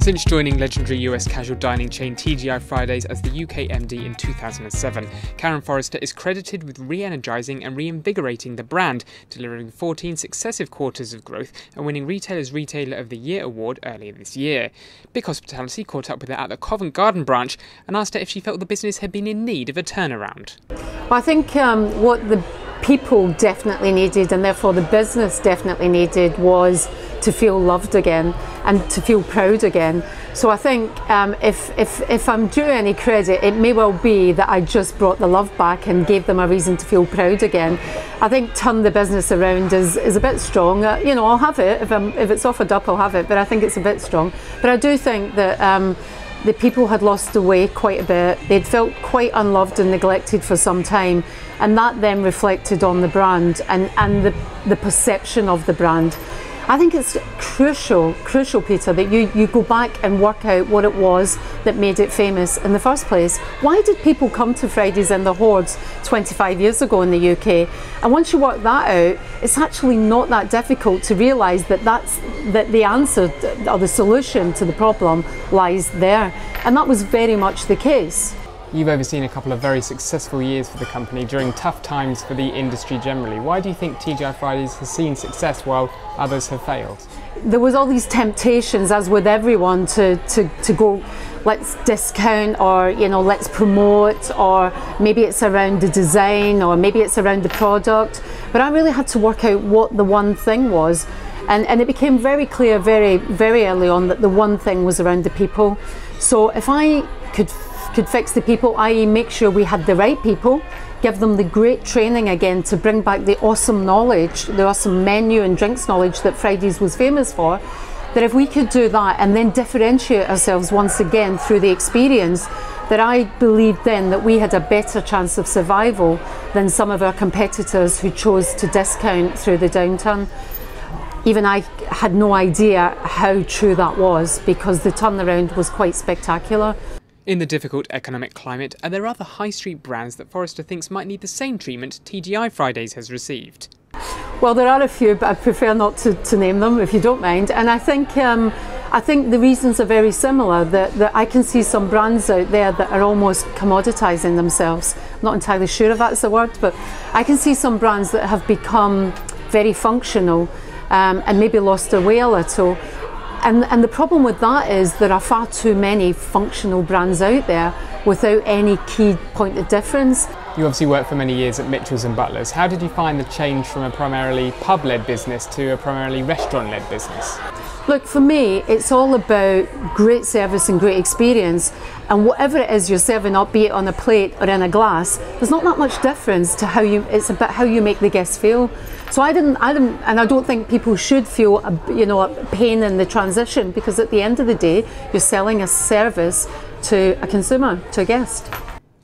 Since joining legendary US casual dining chain TGI Fridays as the UK MD in 2007, Karen Forrester is credited with re-energising and reinvigorating the brand, delivering 14 successive quarters of growth and winning Retailer's Retailer of the Year award earlier this year. BigHospitality caught up with her at the Covent Garden branch and asked her if she felt the business had been in need of a turnaround. Well, I think what the people definitely needed, and therefore the business definitely needed, was to feel loved again and to feel proud again. So I think if I'm due any credit, it may well be that I just brought the love back and gave them a reason to feel proud again. I think turn the business around is a bit strong. You know, I'll have it if it's offered up, I'll have it, but I think it's a bit strong. But I do think that the people had lost their way quite a bit. They'd felt quite unloved and neglected for some time, and that then reflected on the brand and the perception of the brand. I think it's crucial, Peter, that you go back and work out what it was that made it famous in the first place. Why did people come to Fridays in the hordes 25 years ago in the UK? And once you work that out, it's actually not that difficult to realise that the answer or the solution to the problem lies there. And that was very much the case. You've overseen a couple of very successful years for the company during tough times for the industry generally. Why do you think TGI Fridays has seen success while others have failed? There was all these temptations, as with everyone, to go, let's discount, or let's promote, or maybe it's around the design, or maybe it's around the product. But I really had to work out what the one thing was, and it became very clear very, very early on that the one thing was around the people. So if I could fix the people, i.e. make sure we had the right people, give them the great training again to bring back the awesome knowledge, the awesome menu and drinks knowledge that Fridays was famous for, that if we could do that and then differentiate ourselves once again through the experience, that I believed then that we had a better chance of survival than some of our competitors who chose to discount through the downturn. Even I had no idea how true that was, because the turnaround was quite spectacular. In the difficult economic climate, are there other high street brands that Forrester thinks might need the same treatment TGI Fridays has received? Well, there are a few, but I prefer not to name them, if you don't mind. And I think the reasons are very similar, that I can see some brands out there that are almost commoditising themselves. I'm not entirely sure if that's the word, but I can see some brands that have become very functional and maybe lost their way a little. And the problem with that is there are far too many functional brands out there without any key point of difference. You obviously worked for many years at Mitchells and Butlers. How did you find the change from a primarily pub-led business to a primarily restaurant-led business? Look, for me, it's all about great service and great experience. And whatever it is you're serving up, be it on a plate or in a glass, there's not that much difference to it's about how you make the guests feel. So I didn't, and I don't think people should feel a pain in the transition, because at the end of the day, you're selling a service to a consumer, to a guest.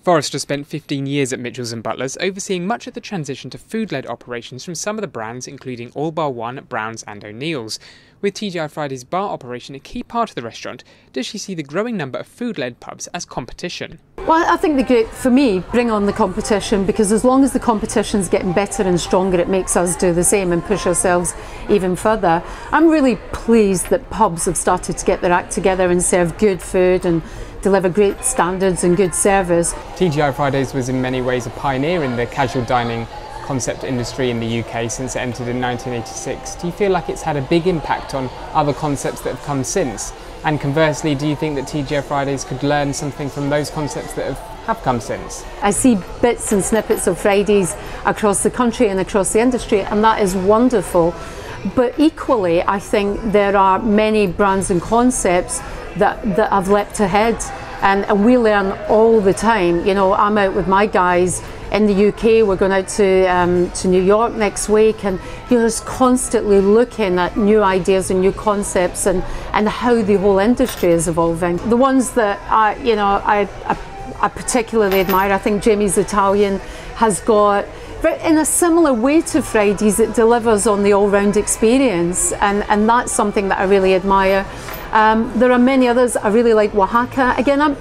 Forrester spent 15 years at Mitchells and Butlers, overseeing much of the transition to food-led operations from some of the brands, including All Bar One, Browns and O'Neill's. With TGI Fridays' bar operation a key part of the restaurant, does she see the growing number of food-led pubs as competition? Well, I think for me, bring on the competition, because as long as the competition's getting better and stronger, it makes us do the same and push ourselves even further. I'm really pleased that pubs have started to get their act together and serve good food and deliver great standards and good service. TGI Fridays was in many ways a pioneer in the casual dining concept industry in the UK since it entered in 1986. Do you feel like it's had a big impact on other concepts that have come since? And conversely, do you think that TGI Fridays could learn something from those concepts that have come since? I see bits and snippets of Fridays across the country and across the industry, and that is wonderful. But equally, I think there are many brands and concepts that have leapt ahead, and we learn all the time. I'm out with my guys in the UK, we're going out to New York next week, and you're just constantly looking at new ideas and new concepts and how the whole industry is evolving. The ones that I particularly admire, I think Jamie's Italian has got, in a similar way to Fridays, it delivers on the all-round experience, and that's something that I really admire. There are many others. I really like Oaxaca. Again,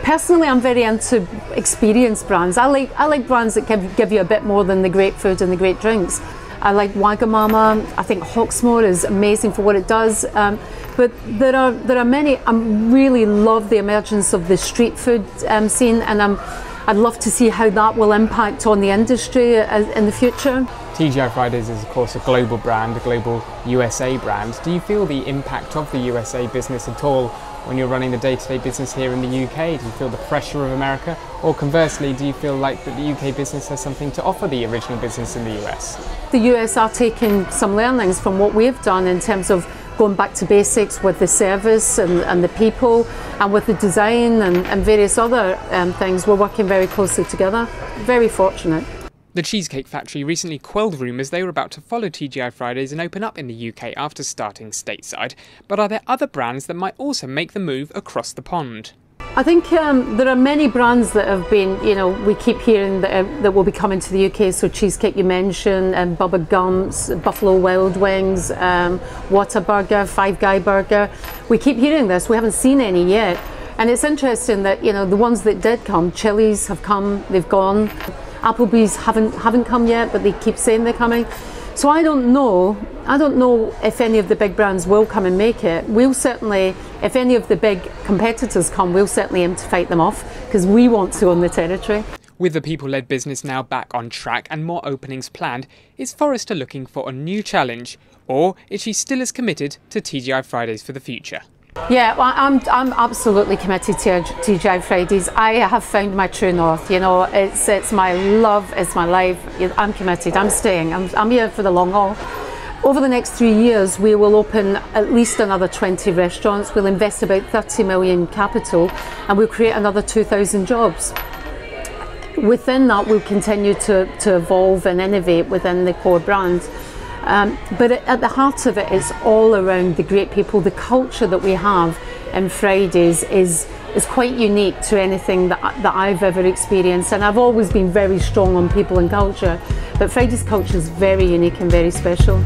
personally, I'm very into experience brands. I like brands that give you a bit more than the great food and the great drinks. I like Wagamama. I think Hawksmoor is amazing for what it does. But there are many. I really love the emergence of the street food scene, and I'd love to see how that will impact on the industry in the future. TGI Fridays is of course a global brand, a global USA brand. Do you feel the impact of the USA business at all when you're running the day-to-day business here in the UK? Do you feel the pressure of America? Or conversely, do you feel like that the UK business has something to offer the original business in the US? The US are taking some learnings from what we've done in terms of going back to basics with the service and the people, and with the design and various other things. We're working very closely together. Very fortunate. The Cheesecake Factory recently quelled rumours they were about to follow TGI Fridays and open up in the UK after starting stateside. But are there other brands that might also make the move across the pond? I think there are many brands that have been, we keep hearing that will be coming to the UK. So Cheesecake you mentioned, Bubba Gump's, Buffalo Wild Wings, Whataburger, Five Guy Burger. We keep hearing this, we haven't seen any yet. And it's interesting that, the ones that did come, Chili's have come, they've gone. Applebee's haven't come yet, but they keep saying they're coming. So I don't know if any of the big brands will come and make it. We'll certainly, if any of the big competitors come, we'll certainly aim to fight them off, because we want to own the territory. With the people-led business now back on track and more openings planned, is Forrester looking for a new challenge, or is she still as committed to TGI Fridays for the future? Yeah, well, I'm absolutely committed to TGI Fridays. I have found my true north. It's my love, it's my life. I'm committed. I'm staying. I'm here for the long haul. Over the next 3 years, we will open at least another 20 restaurants. We'll invest about 30 million capital, and we'll create another 2,000 jobs. Within that, we'll continue to evolve and innovate within the core brand. But at the heart of it, it's all around the great people. The culture that we have in Fridays is quite unique to anything that I've ever experienced, and I've always been very strong on people and culture, but Fridays culture is very unique and very special.